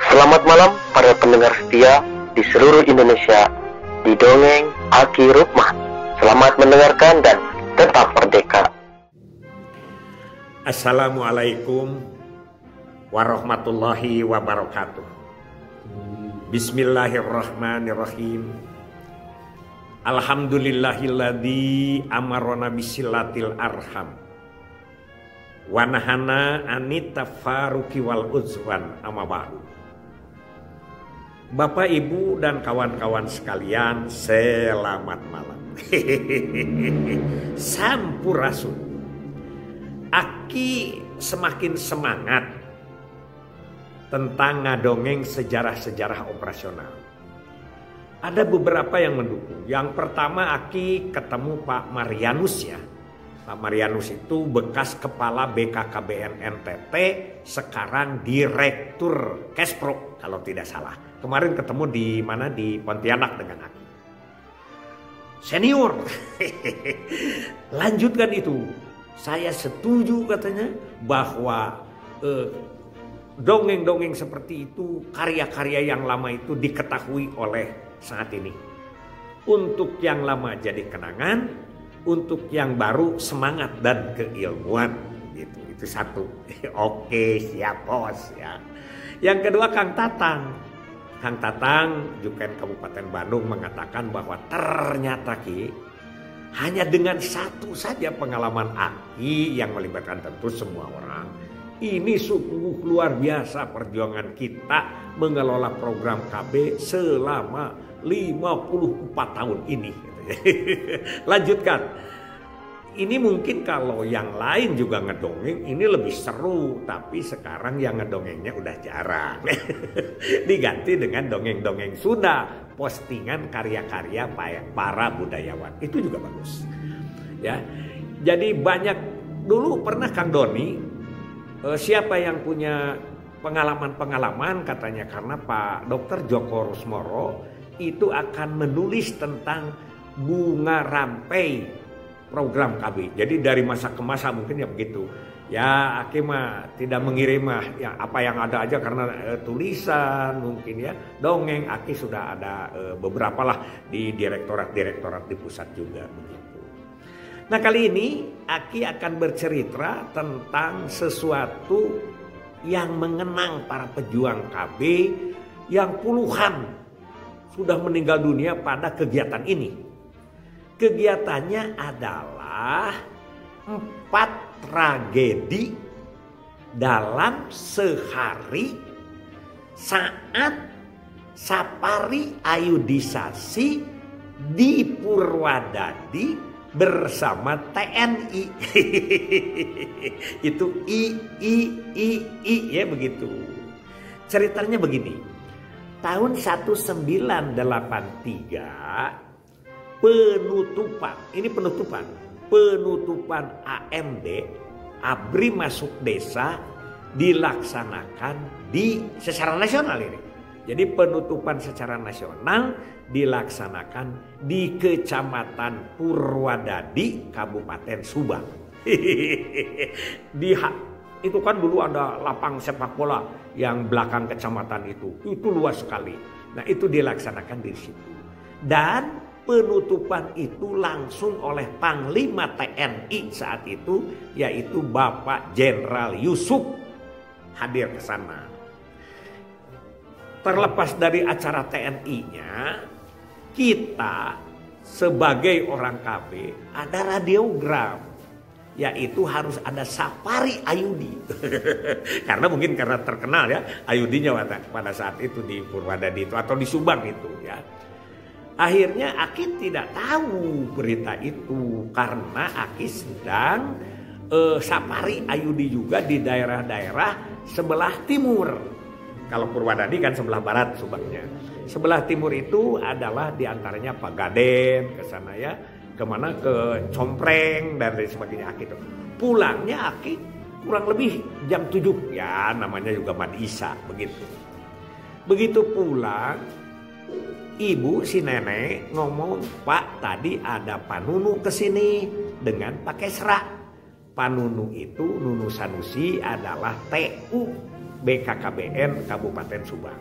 Selamat malam para pendengar setia di seluruh Indonesia di Dongeng Aki Rukmah. Selamat mendengarkan dan tetap merdeka. Assalamualaikum warahmatullahi wabarakatuh. Bismillahirrahmanirrahim. Alhamdulillahilladzi amarona bisilatil arham wa nahana anita faruqi wal uzwan amma ba'du. Bapak, Ibu, dan kawan-kawan sekalian, selamat malam. Sampurasun. Aki semakin semangat tentang ngadongeng sejarah-sejarah operasional. Ada beberapa yang mendukung. Yang pertama, Aki ketemu Pak Marianus ya. Pak Marianus itu bekas kepala BKKBN NTT, sekarang direktur Kespro kalau tidak salah. Kemarin ketemu di mana, di Pontianak dengan Aki. Senior, lanjutkan itu. Saya setuju katanya bahwa dongeng-dongeng seperti itu, karya-karya yang lama itu diketahui oleh saat ini. Untuk yang lama jadi kenangan, untuk yang baru semangat dan keilmuan gitu. Itu satu. Oke, siap bos ya. Yang kedua, Kang Tatang juga Kabupaten Bandung mengatakan bahwa ternyata Ki, hanya dengan satu saja pengalaman Aki yang melibatkan tentu semua orang, ini sungguh luar biasa perjuangan kita mengelola program KB selama 54 tahun ini. Lanjutkan. Ini mungkin kalau yang lain juga ngedongeng ini lebih seru, tapi sekarang yang ngedongengnya udah jarang. Diganti dengan dongeng-dongeng Sunda, postingan karya-karya para budayawan. Itu juga bagus. Ya. Jadi banyak dulu pernah Kang Doni, siapa yang punya pengalaman-pengalaman katanya, karena Pak Dr. Joko Rusmoro itu akan menulis tentang bunga rampai program KB. Jadi dari masa ke masa mungkin ya begitu. Ya Aki mah tidak mengirim ya apa yang ada aja karena tulisan mungkin ya. Dongeng Aki sudah ada beberapa lah di direktorat di pusat juga begitu. Nah kali ini Aki akan bercerita tentang sesuatu yang mengenang para pejuang KB yang puluhan sudah meninggal dunia pada kegiatan ini. Kegiatannya adalah 4 tragedi dalam sehari saat Sapari Ayudisasi di Purwadadi bersama TNI. Itu I ya begitu. Ceritanya begini. Tahun 1983 penutupan AMD ABRI masuk desa dilaksanakan secara nasional ini. Jadi penutupan secara nasional dilaksanakan di Kecamatan Purwadadi, Kabupaten Subang. Itu kan dulu ada lapang sepak bola yang belakang kecamatan itu luas sekali. Nah itu dilaksanakan di situ. Dan penutupan itu langsung oleh Panglima TNI saat itu, yaitu Bapak Jenderal Yusuf hadir ke sana. Terlepas dari acara TNI-nya, kita sebagai orang KB ada radiogram, yaitu harus ada Sapari Ayudi. Karena terkenal ya Ayudinya pada saat itu di Purwadadi itu atau di Subang itu ya. Akhirnya Aki tidak tahu berita itu karena Aki sedang Sapari Ayudi juga di daerah-daerah sebelah timur. Kalau Purwadadi kan sebelah barat Subangnya. Sebelah timur itu adalah diantaranya Pagaden ke sana ya, kemana ke Compreng dan lain sebagainya. Aki itu pulangnya Aki kurang lebih jam 7 ya, namanya juga Mad Isya begitu. Begitu pulang, ibu si nenek ngomong, Pak tadi ada Pak Nunu kesini dengan pakai serak. Pak Nunu itu, Nunu Sanusi adalah TU BKKBN Kabupaten Subang.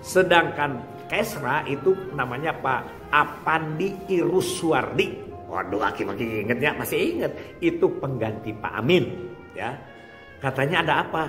Sedangkan Kesra itu namanya Pak Apandi Iruswardi. Waduh, Aki makin inget ya, masih inget. Itu pengganti Pak Amin, ya. Katanya ada apa?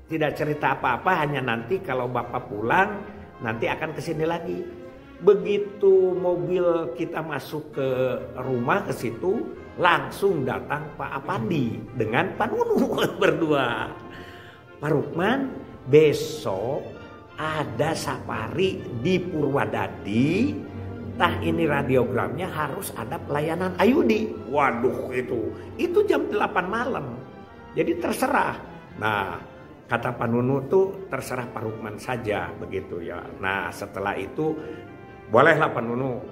Tidak cerita apa-apa, hanya nanti kalau Bapak pulang, nanti akan kesini lagi. Begitu mobil kita masuk ke rumah ke situ, langsung datang Pak Apandi dengan Pak Nunu berdua. Pak Rukman, besok ada safari di Purwadadi. Nah ini radiogramnya harus ada pelayanan Ayudi. Waduh itu jam 8 malam. Jadi terserah. Nah kata Pak Nunu tuh terserah Pak Rukman saja begitu ya. Nah setelah itu bolehlah Pak Nunu.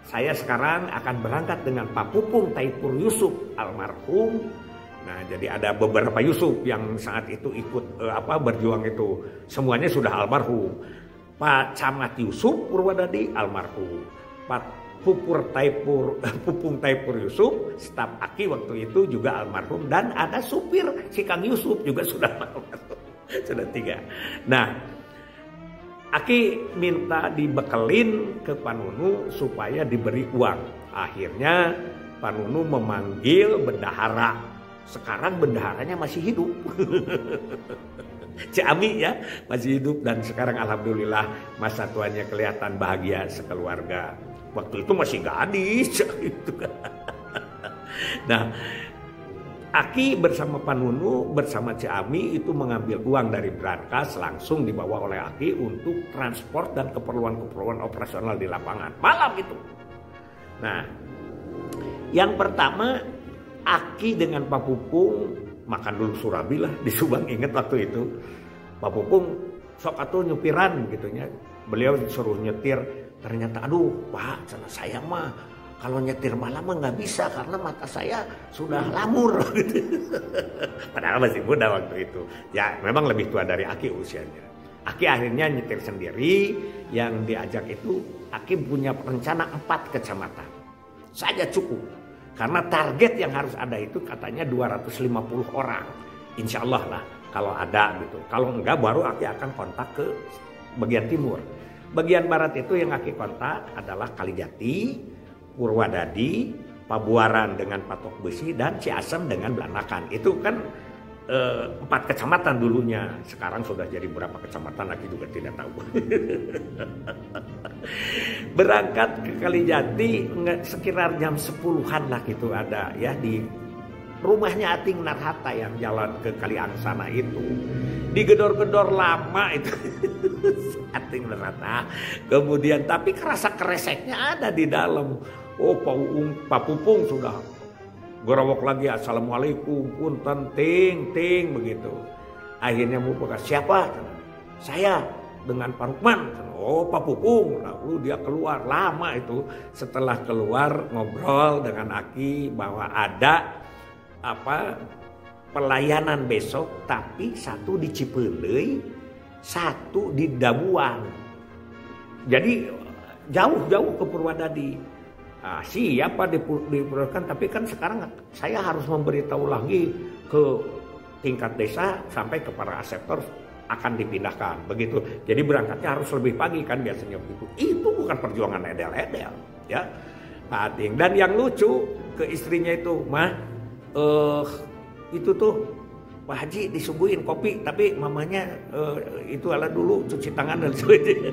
Saya sekarang akan berangkat dengan Pak Pupung Taipur Yusuf almarhum. Nah jadi ada beberapa Yusuf yang saat itu ikut berjuang itu. Semuanya sudah almarhum. Pak Camat Yusuf Purwadadi almarhum. Pak Pupung Taipur Yusuf, staf Aki waktu itu juga almarhum. Dan ada supir si Kang Yusuf juga sudah almarhum. Sudah 3. Nah Aki minta dibekelin ke Pak Nunu supaya diberi uang. Akhirnya Pak Nunu memanggil bendahara. Sekarang bendaharanya masih hidup. Ciami ya masih hidup dan sekarang alhamdulillah masa tuanya kelihatan bahagia sekeluarga. Waktu itu masih gadis gitu. Nah, Aki bersama Pak Nunu bersama Ciami itu mengambil uang dari brankas langsung dibawa oleh Aki untuk transport dan keperluan-keperluan operasional di lapangan malam itu. Nah, yang pertama Aki dengan Pak Pupung makan dulu surabi lah di Subang, ingat waktu itu. Pak Pupung sok atuh nyupiran gitunya. Beliau disuruh nyetir, ternyata aduh Pak, saya mah kalau nyetir malam mah nggak bisa karena mata saya sudah lamur. Padahal masih muda waktu itu. Ya memang lebih tua dari Aki usianya. Aki akhirnya nyetir sendiri. Yang diajak itu Aki punya rencana 4 kecamatan saja cukup. Karena target yang harus ada itu katanya 250 orang. Insya Allah lah kalau ada gitu. Kalau enggak baru Aki akan kontak ke bagian timur. Bagian barat itu yang Aki kontak adalah Kalijati, Purwadadi, Pabuaran dengan Patok Besi, dan Ciasem dengan Belanakan. Itu kan 4 kecamatan dulunya. Sekarang sudah jadi berapa kecamatan Aki juga tidak tahu. Berangkat ke Kalijati sekitar jam 10-an lah gitu ada ya di rumahnya Ating Narhata yang jalan ke Kaliangsana itu. Digedor-gedor lama itu Ating Narhata. Kemudian tapi kerasa kereseknya ada di dalam. Oh Pak Pupung sudah gerowok lagi assalamualaikum punten ting begitu. Akhirnya buka siapa? Saya dengan Pak Rukman. Oh Pak Pupung. Lalu dia keluar lama itu. Setelah keluar ngobrol dengan Aki bahwa ada pelayanan besok, tapi 1 di Cipeuleuy, 1 di Dabuan. Jadi jauh-jauh ke Purwadadi. Siapa diperlukan, tapi kan sekarang saya harus memberitahu lagi ke tingkat desa sampai ke para aseptor akan dipindahkan begitu. Jadi berangkatnya harus lebih pagi kan biasanya begitu. Itu bukan perjuangan edel-edel ya Pak Ating. Dan yang lucu ke istrinya itu itu tuh Pak Haji disuguhin kopi tapi mamanya itu ala dulu cuci tangan dan sebagainya.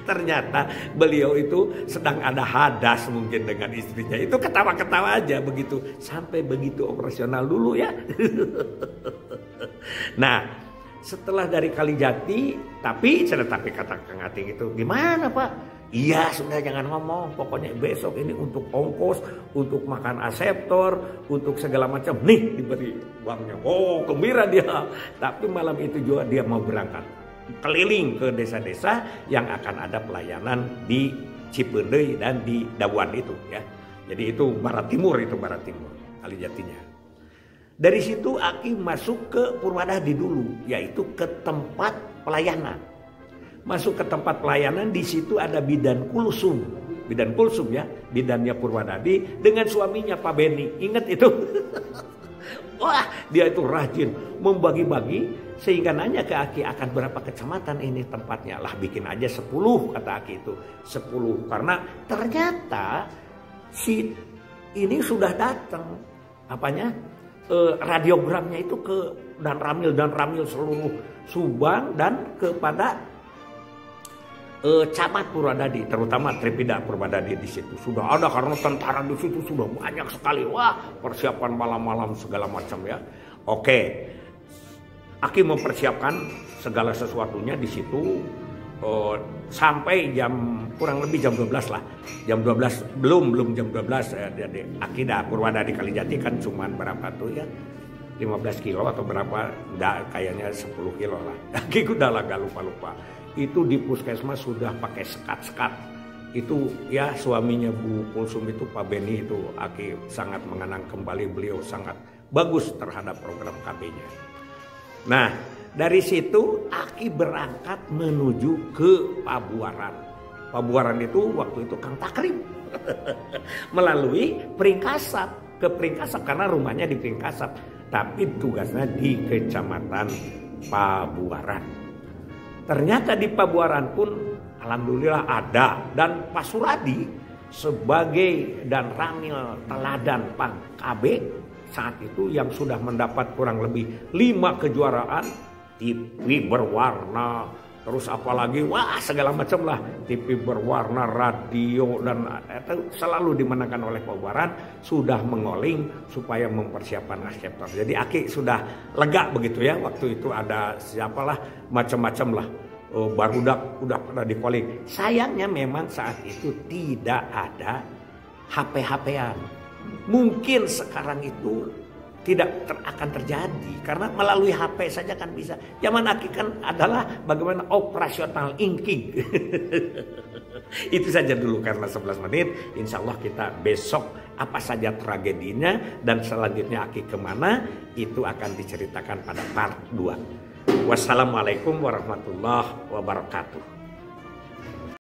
Ternyata beliau itu sedang ada hadas mungkin dengan istrinya. Itu ketawa-ketawa aja begitu sampai begitu operasional dulu ya. Nah setelah dari Kalijati tapi kata Kang Ating itu gimana Pak? Iya sudah jangan ngomong, pokoknya besok ini untuk ongkos, untuk makan aseptor, untuk segala macam. Nih diberi uangnya. Oh gembira dia. Tapi malam itu juga dia mau berangkat keliling ke desa-desa yang akan ada pelayanan di Cipeuleuy dan di Dabuan itu ya. Jadi itu barat timur Kalijatinya. Dari situ Aki masuk ke Purwadadi dulu, yaitu ke tempat pelayanan. Masuk ke tempat pelayanan, di situ ada Bidan Kulsum ya, bidannya Purwadadi dengan suaminya Pak Beni. Ingat itu? Wah, dia itu rajin membagi-bagi Sehingga nanya ke Aki, akan berapa kecamatan ini tempatnya? Lah bikin aja 10, kata Aki itu. 10, karena ternyata si ini sudah datang radiogramnya itu ke dan Ramil seluruh Subang dan kepada Camat Purwadadi, terutama Tripida Purwadadi di situ sudah ada, karena tentara di situ sudah banyak sekali. Wah, persiapan malam-malam segala macam ya. Oke, Aki mempersiapkan segala sesuatunya di situ sampai kurang lebih jam 12 lah. Jam 12 belum jam 12 Aki dah Purwadadi Kalijati kan cuman berapa tuh ya? 15 kilo atau berapa? Enggak, kayaknya 10 kilo lah. Aki udah lah, gak lupa. Itu di puskesmas sudah pakai sekat-sekat. Itu ya suaminya Bu Kulsum itu, Pak Beni itu, Aki sangat mengenang kembali, beliau sangat bagus terhadap program KB-nya. Nah, dari situ Aki berangkat menuju ke Pabuaran. Pabuaran itu waktu itu Kang Takrim melalui Pringkasap, ke Pringkasap karena rumahnya di Pringkasap, tapi tugasnya di Kecamatan Pabuaran. Ternyata di Pabuaran pun alhamdulillah ada, dan Pak Suradi sebagai dan Ramil teladan Pak KB saat itu yang sudah mendapat kurang lebih 5 kejuaraan, TV berwarna, terus apalagi wah segala macam lah, TV berwarna, radio, dan selalu dimenangkan oleh Pabuaran, sudah mengoling supaya mempersiapkan akseptor. Jadi Aki sudah lega begitu ya, waktu itu ada siapalah macam-macam lah, barudak udah pada di-calling. Sayangnya memang saat itu tidak ada HP-HP-an. Mungkin sekarang itu tidak akan terjadi karena melalui HP saja kan bisa. Zaman Aki kan adalah bagaimana operasional inking. Itu saja dulu karena 11 menit. Insya Allah kita besok apa saja tragedinya dan selanjutnya Aki kemana, itu akan diceritakan pada part 2. Wassalamualaikum warahmatullahi wabarakatuh.